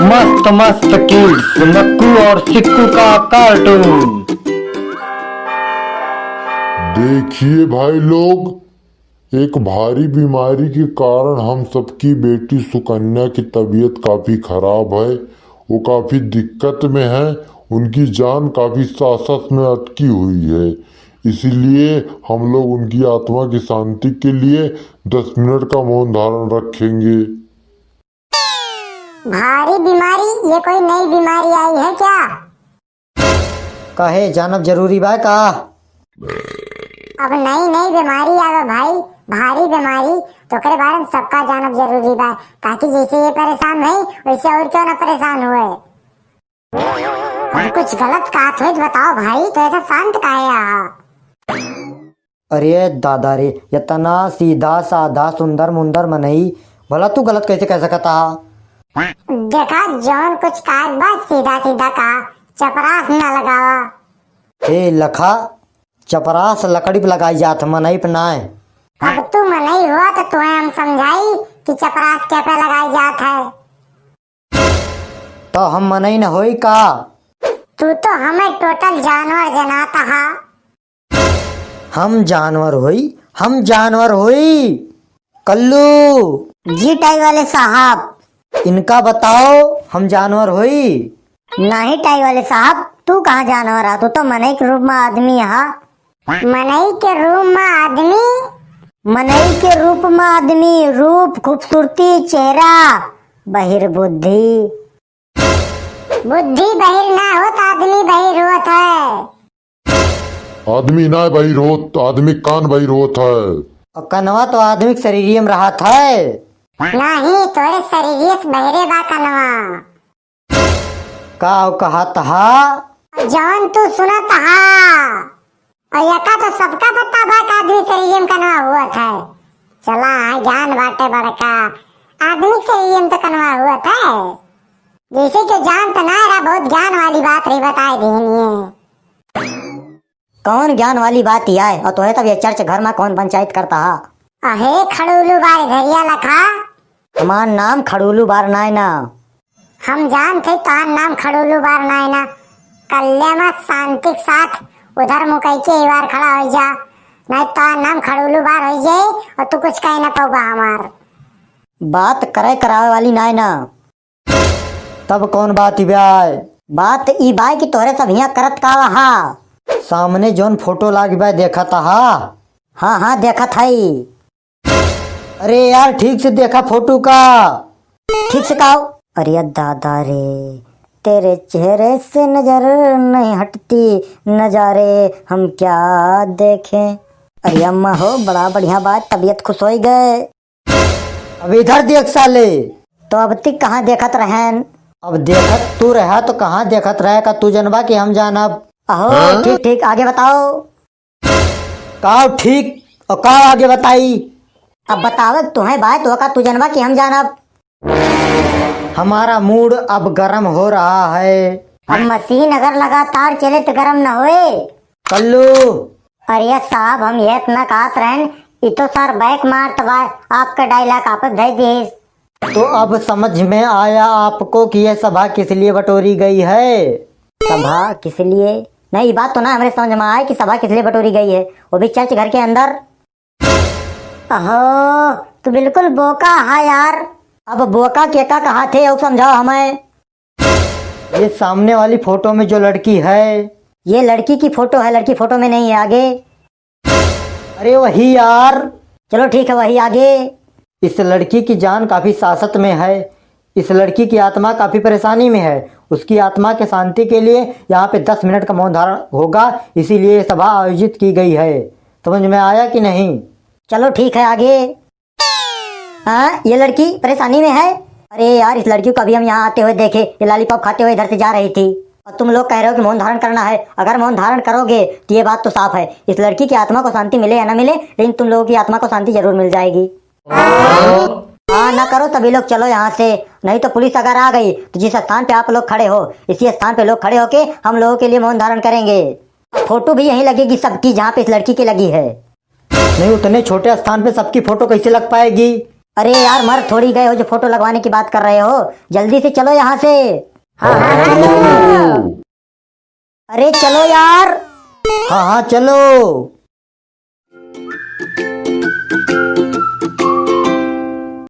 मस्त मस्त किड्स, नक्कू और सिक्कू का कार्टून। देखिए भाई लोग, एक भारी बीमारी के कारण हम सबकी बेटी सुकन्या की तबीयत काफी खराब है। वो काफी दिक्कत में है। उनकी जान काफी सासत में अटकी हुई है। इसीलिए हम लोग उनकी आत्मा की शांति के लिए 10 मिनट का मौन धारण रखेंगे। भारी बीमारी, ये कोई नई बीमारी आई है क्या? कहे जानब जरूरी बा का? अब नई नई बीमारी आवे भाई, भारी बीमारी तो करे बारे में सबका जानब जरूरी बा, ताकि जैसे ये परेशान है वैसे और क्यों ना परेशान हुए। और कुछ गलत बात हो तो बताओ भाई, तो ऐसा शांत काहे रहा? अरे दादा रे, इतना सीधा साधा सुंदर मुंदर मनई, भला तू गलत कैसे कह सकता? देखा जौन कुछ काज बस सीधा सीधा का, चपरास न लगावा। ए लखा, चपरास लकड़ी पे लगाई जात, मनई पे नाय। अब तू मनई हुआ तो तुम्हें हम समझाई कि चपरास क्या पे लगाई जात है। तो हम मनई न होई का? तू तो हमें टोटल जानवर जनाता हा। हम जानवर होई? हम जानवर होई? कल्लू जी टाई वाले साहब। इनका बताओ, हम जानवर होई? नहीं टाई वाले साहब, तू कहाँ जानवर आ? तू तो मनई के रूप में आदमी हा। मनई के रूप में आदमी? मनई के रूप में आदमी, रूप, खूबसूरती, चेहरा, बहिर बुद्धि। बुद्धि बहिर ना होत, आदमी बहिर होत है। आदमी ना बहिर होत, आदमी कान बहिर होत है। और कनवा तो आदमी के शरीर में रहा था। नहीं, तोरे शरीर से बहिरे बा कनवा। का कहा तहा? जौन तू सुनत हा, और यका तो सबका पता बा कि आदमी शरीर में कनवा हुआ है। चला है ज्ञान बाटे बड़का, आदमी शरीर में तो कनवा हुआ है। जैसे कि जान तो ना रहा, बहुत ज्ञान वाली बात रही, बताए दीनी। कौन ज्ञान वाली बात ही आए? और तो है तब ये चर्च घर में कौन पंचायत करता हा? अहे खड़ूलू बार धरिया लखा। हमार नाम खड़ूलू बार नायना। हम जानते तार नाम खड़ूलू बार नायना। कल्याण शांति के साथ उधर मुकई के बार खड़ा हो जा, नहीं तार नाम खड़ूलू बार हो जाए और तू कुछ कह ना पाऊगा हमार। बात करे करावे वाली नायना। तब कौन बात ब्याय? बात ई बाय की तोहरे सब यहाँ करत का हा? सामने जोन फोटो लाग बा देखा था हा? हाँ हाँ देखा था ही। अरे यार ठीक से देखा फोटो का। ठीक से कहो। अरे दादा रे, तेरे चेहरे से नजर नहीं हटती, नजारे हम क्या देखें। अरे अम्मा हो, बड़ा बढ़िया बात, तबीयत खुश हो गए। अब इधर देख साले। तो अब तक कहाँ देखत रहें? अब देखत तू रहा तो कहाँ देखत रहे का? तू जनबा कि हम जानब? अहो ठीक ठीक, आगे बताओ। का ठीक और का आगे बताई? अब बतावे तुम्हें बात हो का? तू जनबा कि हम जानब? हमारा मूड अब गर्म हो रहा है। अब मशीन अगर लगातार चले तो गर्म न होए। कल्लू अरे साहब, हम ये इतना कहत रहन, इतो सर बैक मारत बा, आपका डायलॉग आप भेज दीस। तो अब समझ में आया आपको कि यह सभा किस लिए बटोरी गई है? सभा किस लिए? नहीं, बात तो ना हमारे समझ में आए कि सभा किस लिए बटोरी गई है, वो भी चर्च घर के अंदर। अहो, तू बिल्कुल बोका है यार। अब बोका के का कहा थे, वो समझाओ हमें। ये सामने वाली फोटो में जो लड़की है, ये लड़की की फोटो है, लड़की फोटो में नहीं है। आगे। अरे वही यार। चलो ठीक है, वही आगे। इस लड़की की जान काफी सासत में है। इस लड़की की आत्मा काफी परेशानी में है। उसकी आत्मा के शांति के लिए यहाँ पे 10 मिनट का मौन धारण होगा, इसीलिए सभा आयोजित की गई है। समझ में आया कि नहीं? चलो ठीक है, आगे। हाँ, ये लड़की परेशानी में है। अरे यार, इस लड़की को अभी हम यहाँ आते हुए देखे, ये लॉलीपॉप खाते हुए इधर से जा रही थी, और तुम लोग कह रहे हो कि मौन धारण करना है। अगर मौन धारण करोगे तो ये बात तो साफ है, इस लड़की की आत्मा को शांति मिले या ना मिले, लेकिन तुम लोगों की आत्मा को शांति जरूर मिल जाएगी। हाँ ना करो सभी लोग, चलो यहाँ से, नहीं तो पुलिस अगर आ गई तो जिस स्थान पे आप लोग खड़े हो, इसी स्थान पे लोग खड़े होके हम लोगों के लिए मौन धारण करेंगे। फोटो भी यहीं लगेगी सबकी, जहाँ पे इस लड़की की लगी है। नहीं, उतने छोटे स्थान पे सबकी फोटो कैसे लग पाएगी? अरे यार मर थोड़ी गए हो जो फोटो लगवाने की बात कर रहे हो, जल्दी से चलो यहाँ से। हाँ हाँ चलो। अरे चलो यार। हाँ हाँ चलो।